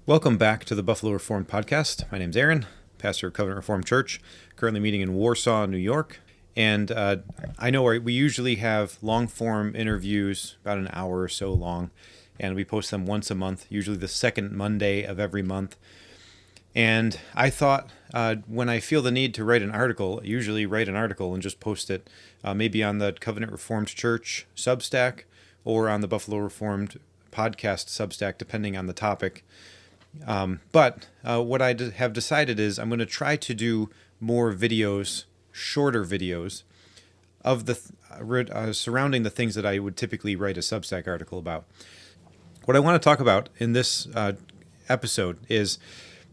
Welcome back to the Buffalo Reformed Podcast. My name's Aaron, pastor of Covenant Reformed Church, currently meeting in Warsaw, New York. And I know we usually have long-form interviews, about an hour or so long, and we post them once a month, usually the second Monday of every month. And I thought when I feel the need to write an article, I usually write an article and just post it maybe on the Covenant Reformed Church Substack or on the Buffalo Reformed Podcast Substack, depending on the topic. But what I have decided is I'm going to try to do more videos, shorter videos, of the surrounding the things that I would typically write a Substack article about. What I want to talk about in this episode is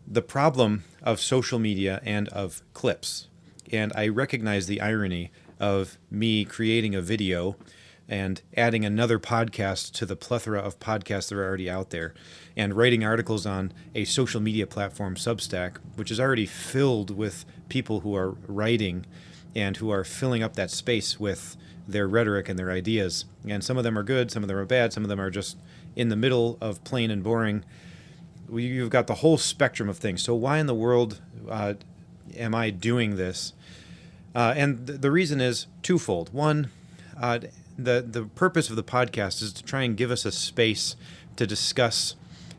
the problem of social media and of clips. And I recognize the irony of me creating a video and adding another podcast to the plethora of podcasts that are already out there, and writing articles on a social media platform, Substack, which is already filled with people who are writing and who are filling up that space with their rhetoric and their ideas. And some of them are good, some of them are bad, some of them are just in the middle of plain and boring. You've got the whole spectrum of things. So why in the world am I doing this? And the reason is twofold. One, the purpose of the podcast is to try and give us a space to discuss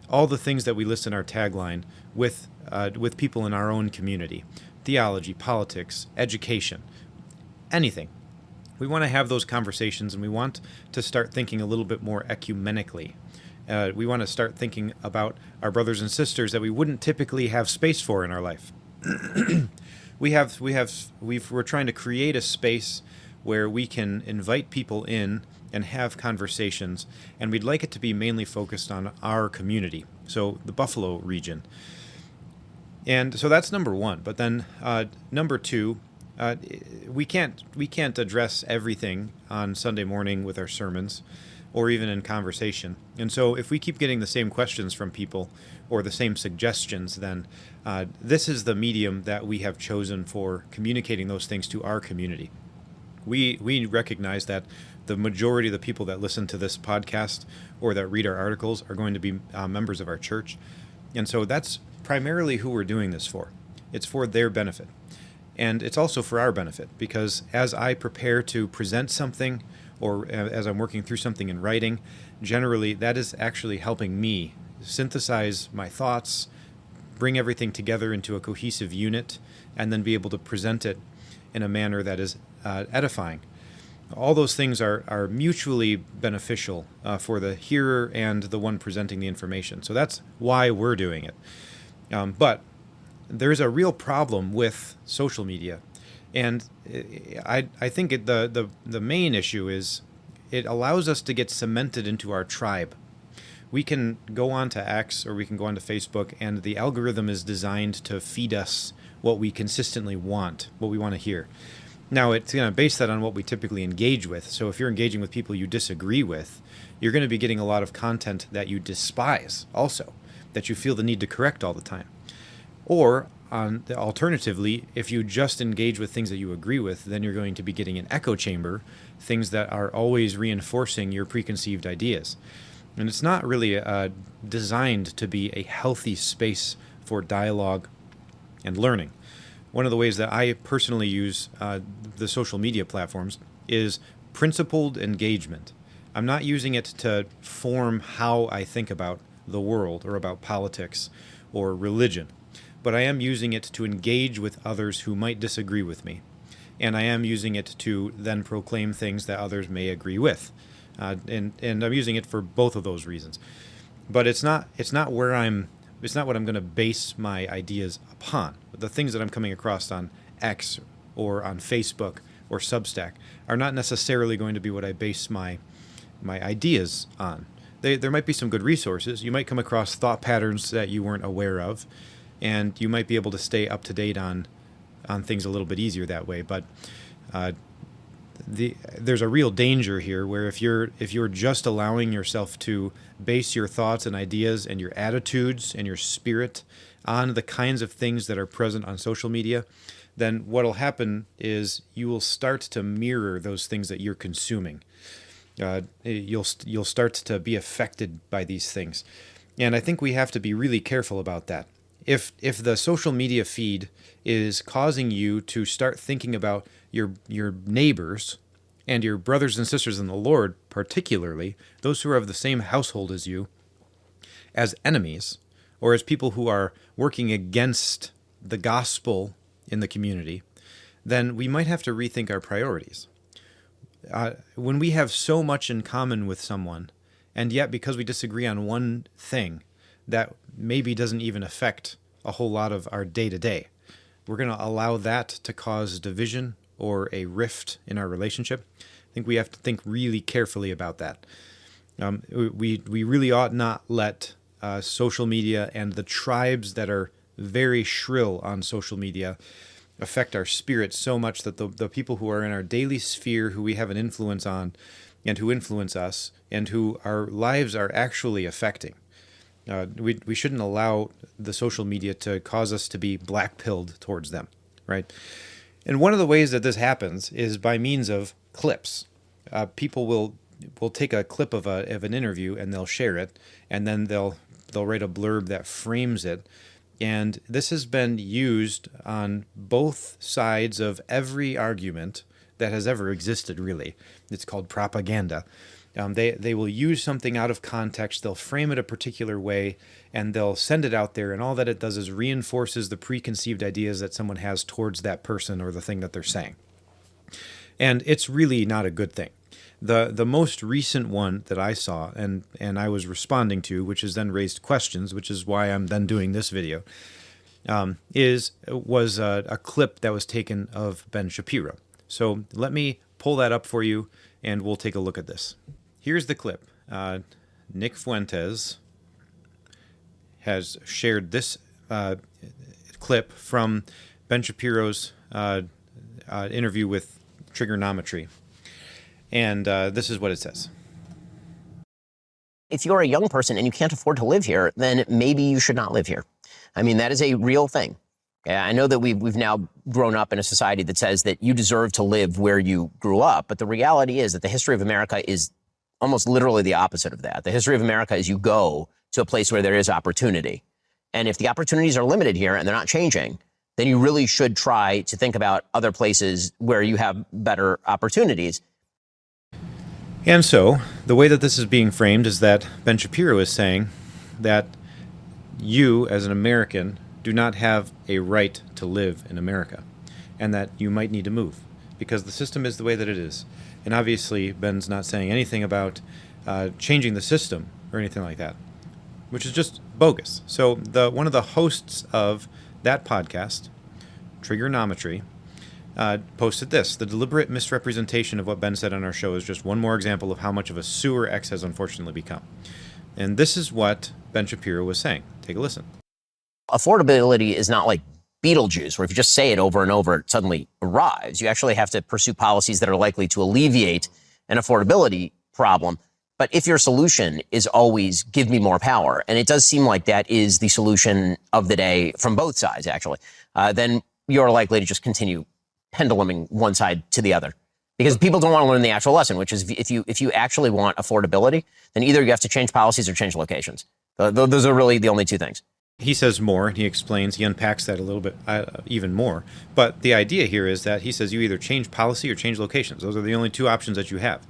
all the things that we list in our tagline with people in our own community: theology, politics, education, anything. We want to have those conversations, and we want to start thinking a little bit more ecumenically. We want to start thinking about our brothers and sisters that we wouldn't typically have space for in our life. We're trying to create a space where we can invite people in and have conversations, and we'd like it to be mainly focused on our community, so the Buffalo region. And so that's number one. But then number two, we can't address everything on Sunday morning with our sermons or even in conversation. And so if we keep getting the same questions from people or the same suggestions, then this is the medium that we have chosen for communicating those things to our community. We recognize that the majority of the people that listen to this podcast or that read our articles are going to be members of our church. And so that's primarily who we're doing this for. It's for their benefit. And it's also for our benefit, because as I prepare to present something, or as I'm working through something in writing, generally that is actually helping me synthesize my thoughts, bring everything together into a cohesive unit, and then be able to present it in a manner that is edifying. All those things are mutually beneficial for the hearer and the one presenting the information. So that's why we're doing it. But there's a real problem with social media. And I think the main issue is it allows us to get cemented into our tribe. We can go on to X or we can go on to Facebook, and the algorithm is designed to feed us what we consistently want, what we want to hear. Now, it's going to base that on what we typically engage with. So if you're engaging with people you disagree with, you're going to be getting a lot of content that you despise also, that you feel the need to correct all the time. Or alternatively, if you just engage with things that you agree with, then you're going to be getting an echo chamber, things that are always reinforcing your preconceived ideas. And it's not really designed to be a healthy space for dialogue and learning. One of the ways that I personally use the social media platforms is principled engagement. I'm not using it to form how I think about the world or about politics or religion, but I am using it to engage with others who might disagree with me. And I am using it to then proclaim things that others may agree with. And I'm using it for both of those reasons. But it's not what I'm going to base my ideas upon. The things that I'm coming across on X or on Facebook or Substack are not necessarily going to be what I base my ideas on. There might be some good resources. You might come across thought patterns that you weren't aware of, and you might be able to stay up to date on things a little bit easier that way. But there's a real danger here where if you're just allowing yourself to base your thoughts and ideas and your attitudes and your spirit on the kinds of things that are present on social media, then what'll happen is you will start to mirror those things that you're consuming. You'll start to be affected by these things. And I think we have to be really careful about that. If the social media feed is causing you to start thinking about your neighbors and your brothers and sisters in the Lord, particularly those who are of the same household as you, as enemies, or as people who are working against the gospel in the community, then we might have to rethink our priorities. When we have so much in common with someone, and yet because we disagree on one thing that maybe doesn't even affect a whole lot of our day-to-day, we're going to allow that to cause division or a rift in our relationship. I think we have to think really carefully about that. We really ought not let social media and the tribes that are very shrill on social media affect our spirit so much that the people who are in our daily sphere, who we have an influence on and who influence us and who our lives are actually affecting, we shouldn't allow the social media to cause us to be black-pilled towards them, right? And one of the ways that this happens is by means of clips. People will take a clip of an interview and they'll share it, and then they'll write a blurb that frames it. And this has been used on both sides of every argument that has ever existed, really. It's called propaganda. They will use something out of context, they'll frame it a particular way, and they'll send it out there, and all that it does is reinforces the preconceived ideas that someone has towards that person or the thing that they're saying. And it's really not a good thing. The most recent one that I saw and I was responding to, which has then raised questions, which is why I'm then doing this video, was a clip that was taken of Ben Shapiro. So let me pull that up for you, and we'll take a look at this. Here's the clip. Nick Fuentes has shared this clip from Ben Shapiro's interview with Trigonometry. And this is what it says. If you're a young person and you can't afford to live here, then maybe you should not live here. I mean, that is a real thing. I know that we've now grown up in a society that says that you deserve to live where you grew up. But the reality is that the history of America is almost literally the opposite of that. The history of America is you go to a place where there is opportunity. And if the opportunities are limited here and they're not changing, then you really should try to think about other places where you have better opportunities. And so the way that this is being framed is that Ben Shapiro is saying that you, as an American, do not have a right to live in America, and that you might need to move because the system is the way that it is. And obviously, Ben's not saying anything about changing the system or anything like that, which is just bogus. So one of the hosts of that podcast, Trigonometry, posted this. The deliberate misrepresentation of what Ben said on our show is just one more example of how much of a sewer X has unfortunately become. And this is what Ben Shapiro was saying. Take a listen. Affordability is not like Beetlejuice, where if you just say it over and over, it suddenly arrives. You actually have to pursue policies that are likely to alleviate an affordability problem. But if your solution is always give me more power, and it does seem like that is the solution of the day from both sides, actually, then you're likely to just continue penduluming one side to the other. Because people don't want to learn the actual lesson, which is if you actually want affordability, then either you have to change policies or change locations. Those are really the only two things. He says more, and he explains, he unpacks that a little bit even more. But the idea here is that he says you either change policy or change locations. Those are the only two options that you have.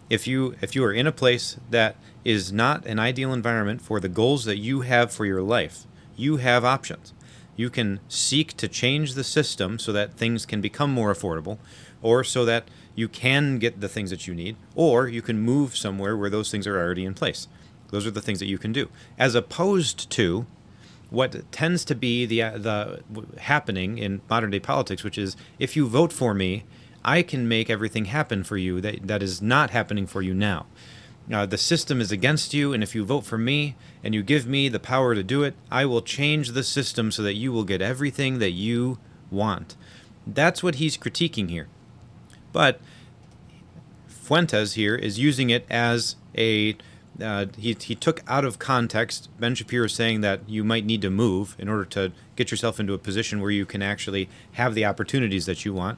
If you are in a place that is not an ideal environment for the goals that you have for your life, you have options. You can seek to change the system so that things can become more affordable, or so that you can get the things that you need, or you can move somewhere where those things are already in place. Those are the things that you can do. As opposed to what tends to be the happening in modern day politics, which is if you vote for me, I can make everything happen for you that is not happening for you now. The system is against you, and if you vote for me and you give me the power to do it, I will change the system so that you will get everything that you want. That's what he's critiquing here. But Fuentes here is using it as a he took out of context Ben Shapiro saying that you might need to move in order to get yourself into a position where you can actually have the opportunities that you want.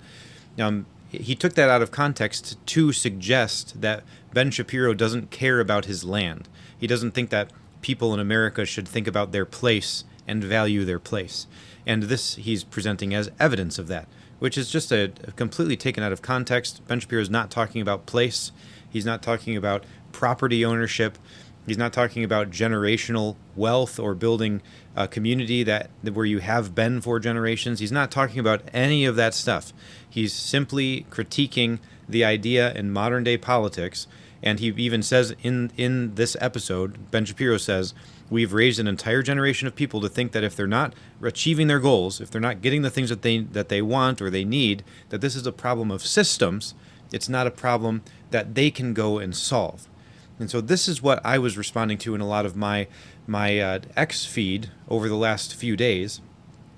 He took that out of context to suggest that Ben Shapiro doesn't care about his land. He doesn't think that people in America should think about their place and value their place. And this he's presenting as evidence of that, which is just a completely taken out of context. Ben Shapiro is not talking about place. He's not talking about property ownership. He's not talking about generational wealth or building a community where you have been for generations. He's not talking about any of that stuff. He's simply critiquing the idea in modern day politics. And he even says in this episode, Ben Shapiro says, we've raised an entire generation of people to think that if they're not achieving their goals, if they're not getting the things that they want or they need, that this is a problem of systems. It's not a problem that they can go and solve. And so this is what I was responding to in a lot of my X feed over the last few days,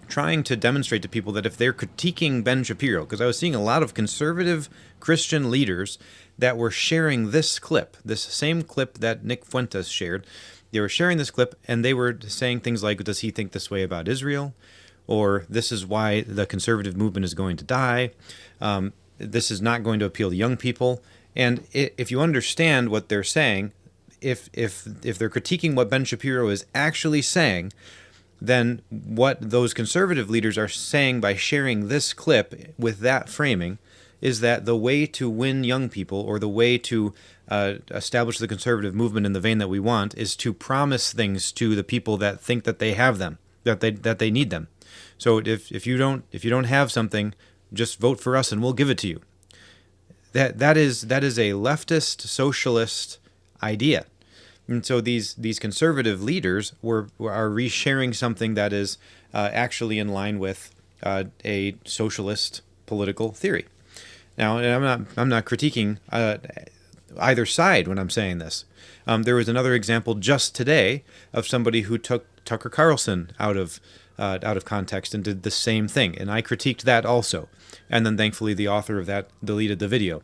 trying to demonstrate to people that if they're critiquing Ben Shapiro, because I was seeing a lot of conservative Christian leaders that were sharing this clip, this same clip that Nick Fuentes shared. They were sharing this clip and they were saying things like, does he think this way about Israel? Or this is why the conservative movement is going to die. This is not going to appeal to young people. And if you understand what they're saying, if they're critiquing what Ben Shapiro is actually saying, then what those conservative leaders are saying by sharing this clip with that framing is that the way to win young people or the way to establish the conservative movement in the vein that we want is to promise things to the people that think that they have them, that they need them. So if you don't have something, just vote for us and we'll give it to you. That is a leftist socialist idea. And so these conservative leaders are resharing something that is actually in line with a socialist political theory. Now, and I'm not critiquing either side when I'm saying this. There was another example just today of somebody who took Tucker Carlson out of context and did the same thing, and I critiqued that also. And then thankfully the author of that deleted the video.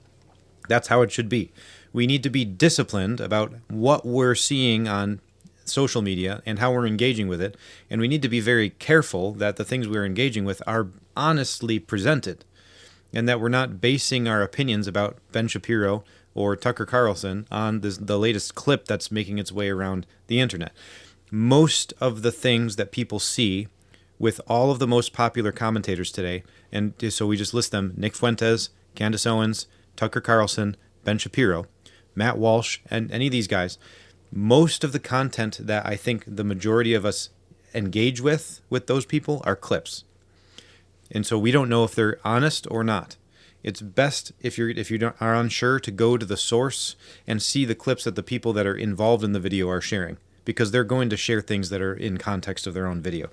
That's how it should be. We need to be disciplined about what we're seeing on social media and how we're engaging with it, and we need to be very careful that the things we're engaging with are honestly presented, and that we're not basing our opinions about Ben Shapiro or Tucker Carlson on the latest clip that's making its way around the internet. Most of the things that people see with all of the most popular commentators today, and so we just list them: Nick Fuentes, Candace Owens, Tucker Carlson, Ben Shapiro, Matt Walsh, and any of these guys, most of the content that I think the majority of us engage with those people are clips. And so we don't know if they're honest or not. It's best if you are unsure to go to the source and see the clips that the people that are involved in the video are sharing, because they're going to share things that are in context of their own video.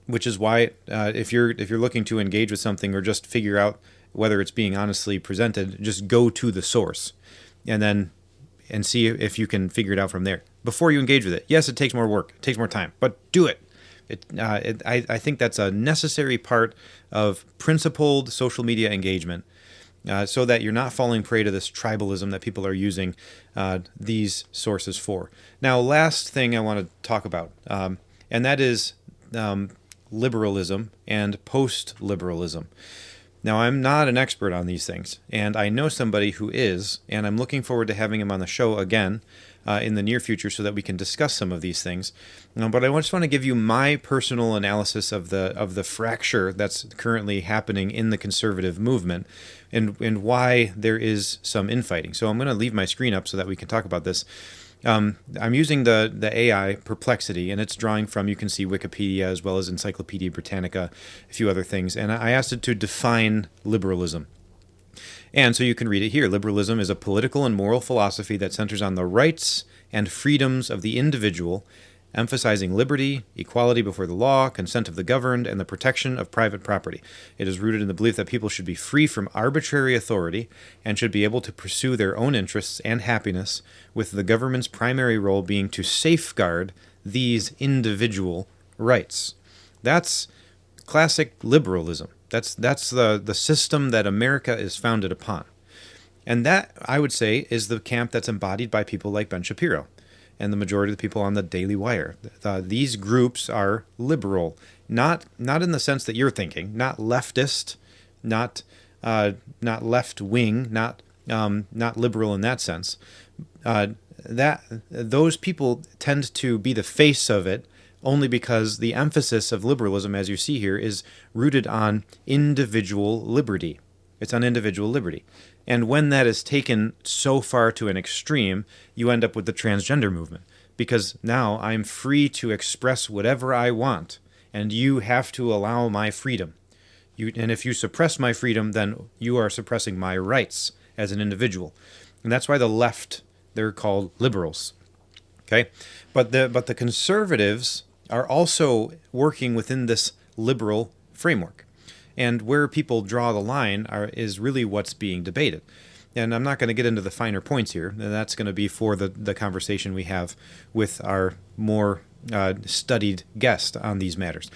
Which is why if you're looking to engage with something or just figure out whether it's being honestly presented, just go to the source and see if you can figure it out from there before you engage with it. Yes, it takes more work, it takes more time, but do it. I think that's a necessary part of principled social media engagement, so that you're not falling prey to this tribalism that people are using these sources for. Now, last thing I want to talk about, and that is liberalism and post-liberalism. Now, I'm not an expert on these things, and I know somebody who is, and I'm looking forward to having him on the show again in the near future so that we can discuss some of these things. But I just want to give you my personal analysis of the fracture that's currently happening in the conservative movement and why there is some infighting. So I'm going to leave my screen up so that we can talk about this. I'm using the AI Perplexity, and it's drawing from, you can see, Wikipedia as well as Encyclopedia Britannica, a few other things. And I asked it to define liberalism. And so you can read it here. Liberalism is a political and moral philosophy that centers on the rights and freedoms of the individual, emphasizing liberty, equality before the law, consent of the governed, and the protection of private property. It is rooted in the belief that people should be free from arbitrary authority and should be able to pursue their own interests and happiness, with the government's primary role being to safeguard these individual rights. That's classic liberalism. That's the system that America is founded upon. And that, I would say, is the camp that's embodied by people like Ben Shapiro and the majority of the people on the Daily Wire. These groups are liberal, not in the sense that you're thinking, not leftist, not left wing, not liberal in that sense. that those people tend to be the face of it only because the emphasis of liberalism, as you see here, is rooted on individual liberty. It's on individual liberty. And when that is taken so far to an extreme, you end up with the transgender movement. Because now I'm free to express whatever I want, and you have to allow my freedom. And if you suppress my freedom, then you are suppressing my rights as an individual. And that's why the left, they're called liberals. Okay? But the conservatives are also working within this liberal framework. And where people draw the line is really what's being debated. And I'm not going to get into the finer points here. And that's going to be for the conversation we have with our more studied guest on these matters.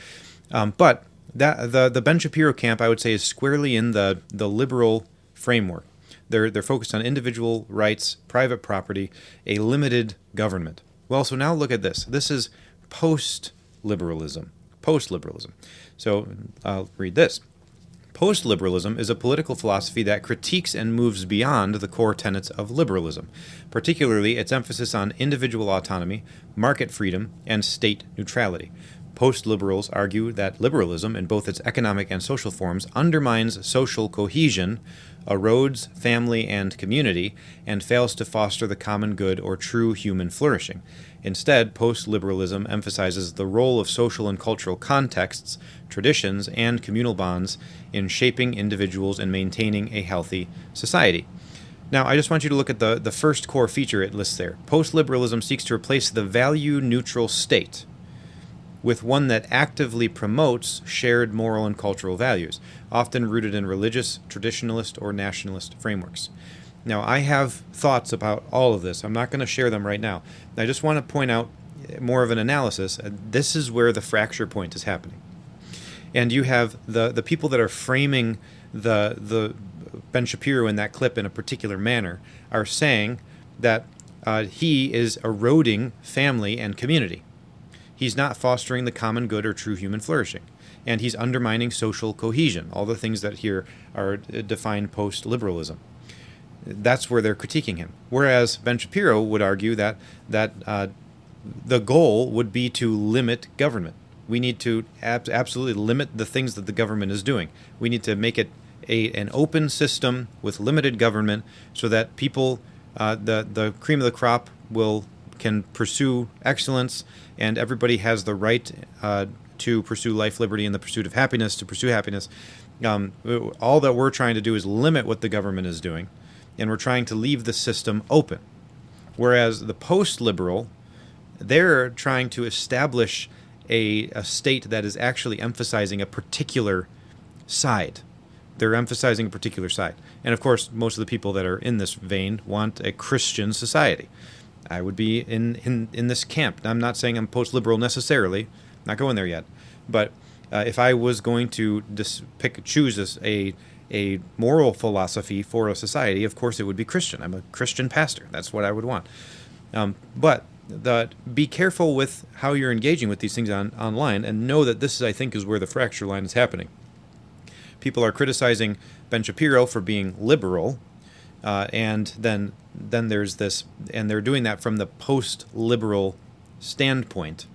But the Ben Shapiro camp, I would say, is squarely in the liberal framework. They're focused on individual rights, private property, a limited government. Well, so now look at this. This is post-liberalism. Post-liberalism. So I'll read this. Post-liberalism is a political philosophy that critiques and moves beyond the core tenets of liberalism, particularly its emphasis on individual autonomy, market freedom, and state neutrality. Post-liberals argue that liberalism, in both its economic and social forms, undermines social cohesion, erodes family and community, and fails to foster the common good or true human flourishing. Instead, post-liberalism emphasizes the role of social and cultural contexts, traditions, and communal bonds in shaping individuals and maintaining a healthy society. Now, I just want you to look at the first core feature it lists there. Post-liberalism seeks to replace the value-neutral state with one that actively promotes shared moral and cultural values, often rooted in religious, traditionalist, or nationalist frameworks. Now, I have thoughts about all of this. I'm not going to share them right now. I just want to point out more of an analysis. This is where the fracture point is happening. And you have the people that are framing the Ben Shapiro in that clip in a particular manner are saying that he is eroding family and community. He's not fostering the common good or true human flourishing. And he's undermining social cohesion, all the things that here are defined post-liberalism. That's where they're critiquing him. Whereas Ben Shapiro would argue that the goal would be to limit government. We need to absolutely limit the things that the government is doing. We need to make it an open system with limited government so that people, the cream of the crop, can pursue excellence, and everybody has the right to pursue life, liberty, and the pursuit of happiness, to pursue happiness. All that we're trying to do is limit what the government is doing, and we're trying to leave the system open. Whereas the post-liberal, they're trying to establish a state that is actually emphasizing a particular side. They're emphasizing a particular side. And of course, most of the people that are in this vein want a Christian society. I would be in this camp. I'm not saying I'm post-liberal necessarily. Not going there yet. But if I was going to choose a moral philosophy for a society, of course it would be Christian. I'm a Christian pastor. That's what I would want. But be careful with how you're engaging with these things online, and know that this, I think, is where the fracture line is happening. People are criticizing Ben Shapiro for being liberal, and then there's this, and they're doing that from the post-liberal standpoint,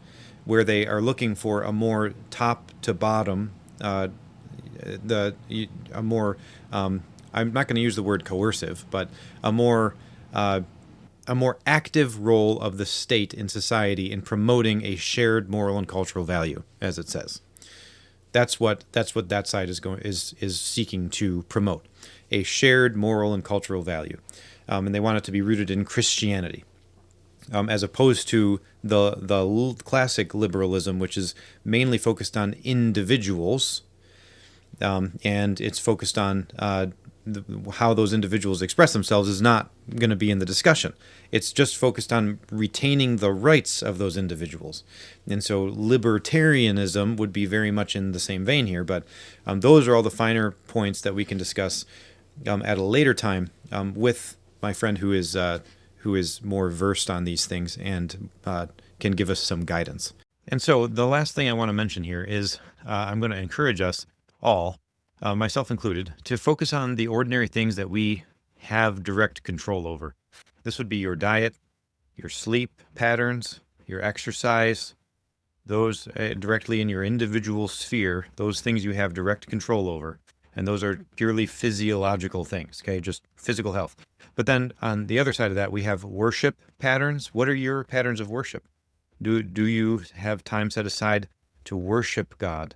where they are looking for a more top to bottom, I'm not going to use the word coercive, but a more active role of the state in society in promoting a shared moral and cultural value, as it says. That's what that side is seeking to promote, a shared moral and cultural value, and they want it to be rooted in Christianity, as opposed to the classic liberalism, which is mainly focused on individuals, and it's focused on how those individuals express themselves is not going to be in the discussion. It's just focused on retaining the rights of those individuals. And so libertarianism would be very much in the same vein here, but those are all the finer points that we can discuss at a later time with my friend who is more versed on these things and can give us some guidance. And so the last thing I want to mention here is I'm going to encourage us all, myself included, to focus on the ordinary things that we have direct control over. This would be your diet, your sleep patterns, your exercise, those directly in your individual sphere, those things you have direct control over. And those are purely physiological things, okay? Just physical health. But then on the other side of that, we have worship patterns. What are your patterns of worship? Do you have time set aside to worship God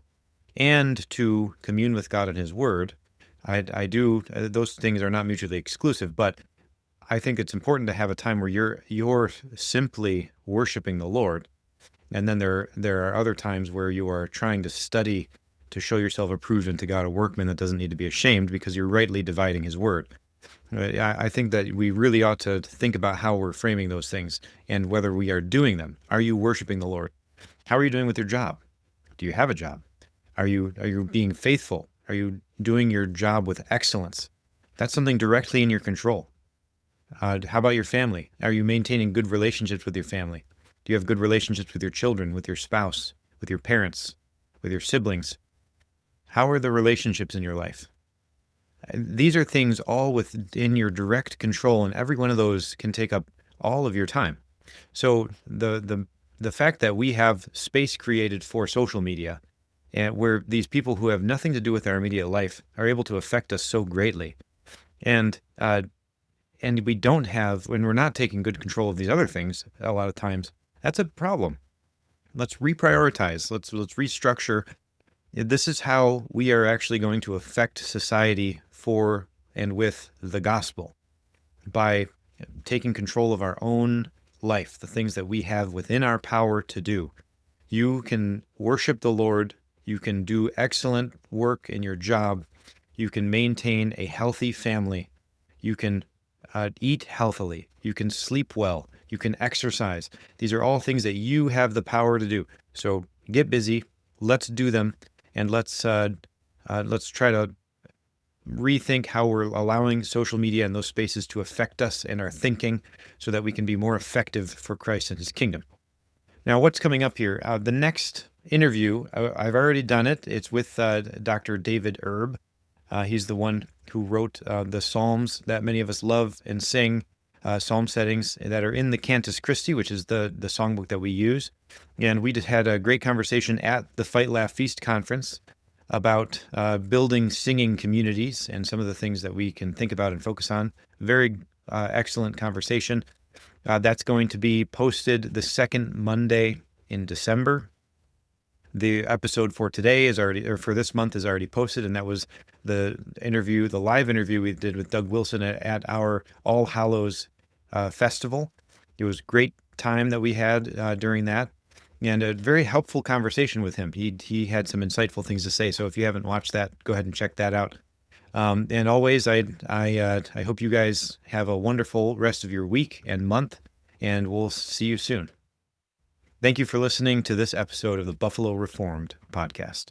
and to commune with God and His Word? I do. Those things are not mutually exclusive, but I think it's important to have a time where you're simply worshiping the Lord, and then there are other times where you are trying to study to show yourself approved unto God, a workman that doesn't need to be ashamed, because you're rightly dividing His Word. I think that we really ought to think about how we're framing those things and whether we are doing them. Are you worshiping the Lord? How are you doing with your job? Do you have a job? Are you being faithful? Are you doing your job with excellence? That's something directly in your control. How about your family? Are you maintaining good relationships with your family? Do you have good relationships with your children, with your spouse, with your parents, with your siblings? How are the relationships in your life? These are things all within your direct control, and every one of those can take up all of your time. So the fact that we have space created for social media, and where these people who have nothing to do with our immediate life are able to affect us so greatly, and we don't have, when we're not taking good control of these other things, a lot of times, that's a problem. Let's reprioritize. Let's restructure. This is how we are actually going to affect society for and with the gospel, by taking control of our own life, the things that we have within our power to do. You can worship the Lord. You can do excellent work in your job. You can maintain a healthy family. You can eat healthily. You can sleep well. You can exercise. These are all things that you have the power to do. So get busy. Let's do them. And let's try to rethink how we're allowing social media and those spaces to affect us and our thinking, so that we can be more effective for Christ and His kingdom. Now, what's coming up here? The next interview, I've already done it. It's with Dr. David Erb. He's the one who wrote the Psalms that many of us love and sing, psalm settings that are in the Cantus Christi, which is the songbook that we use. And we just had a great conversation at the Fight, Laugh, Feast conference about building singing communities and some of the things that we can think about and focus on. Very excellent conversation. That's going to be posted the second Monday in December. The episode for today for this month is already posted, and that was the live interview we did with Doug Wilson at our All Hallows Festival. It was a great time that we had during that, and a very helpful conversation with him. He had some insightful things to say, so if you haven't watched that, go ahead and check that out. And always, I hope you guys have a wonderful rest of your week and month, and we'll see you soon. Thank you for listening to this episode of the Buffalo Reformed Podcast.